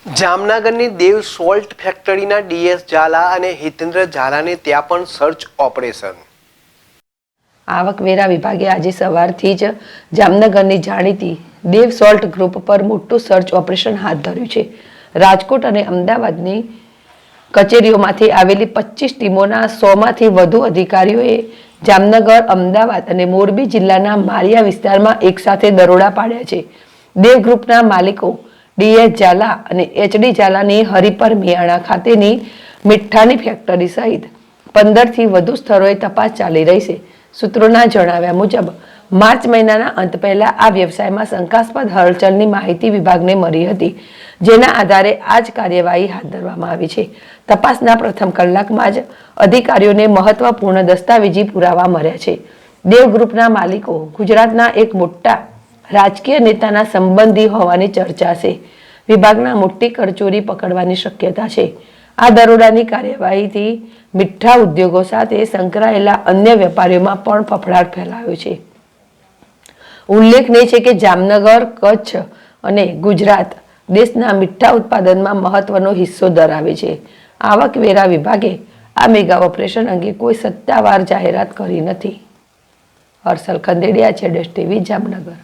જામનગરની દેવ સોલ્ટ ફેક્ટરીના ડીએસ ઝાલા અને હિતેન્દ્ર ઝાલાને ત્યાં પણ સર્ચ ઓપરેશન. આવકવેરા વિભાગે આજે સવારથી જ જામનગરની જાણીતી દેવ સોલ્ટ ગ્રુપ પર મોટું સર્ચ ઓપરેશન હાથ ધર્યું છે. રાજકોટ અને અમદાવાદની કચેરીઓમાંથી આવેલી 25 ટીમોના 100માંથી વધુ અધિકારીઓએ જામનગર, અમદાવાદ અને મોરબી જિલ્લાના માળિયા વિસ્તારમાં એકસાથે દરોડા પાડ્યા છે. દેવ ગ્રુપના માલિકો ડીએસ ઝાલા અને એચડી ઝાલાની હરિપર મિયાણા ખાતેની મીઠાની ફેક્ટરી સહિત 15થી વધુ સ્થળોએ તપાસ ચાલી રહી છે. સૂત્રોના જણાવ્યા મુજબ માર્ચ મહિનાના અંત પહેલા આ વ્યવસાયમાં શંકાસ્પદ હલચલની માહિતી વિભાગને મળી હતી, જેના આધારે આ જ કાર્યવાહી હાથ ધરવામાં આવી છે. તપાસના પ્રથમ કલાકમાં જ અધિકારીઓને મહત્વપૂર્ણ દસ્તાવેજી પુરાવા મળ્યા છે. દેવ ગ્રુપના માલિકો ગુજરાતના એક મોટા રાજકીય નેતાના સંબંધી હોવાની ચર્ચા છે. વિભાગના મોટી કરચોરી પકડવાની શક્યતા છે. આ દરોડાની કાર્યવાહીથી મીઠા ઉદ્યોગો સાથે સંકળાયેલા અન્ય વેપારીઓમાં પણ ફફડાટ ફેલાયો છે. ઉલ્લેખનીય છે કે જામનગર, કચ્છ અને ગુજરાત દેશના મીઠા ઉત્પાદનમાં મહત્વનો હિસ્સો ધરાવે છે. આવકવેરા વિભાગે આ મેગા ઓપરેશન અંગે કોઈ સત્તાવાર જાહેરાત કરી નથી. હર્ષલ ખંદેડિયા, ZSTV, જામનગર.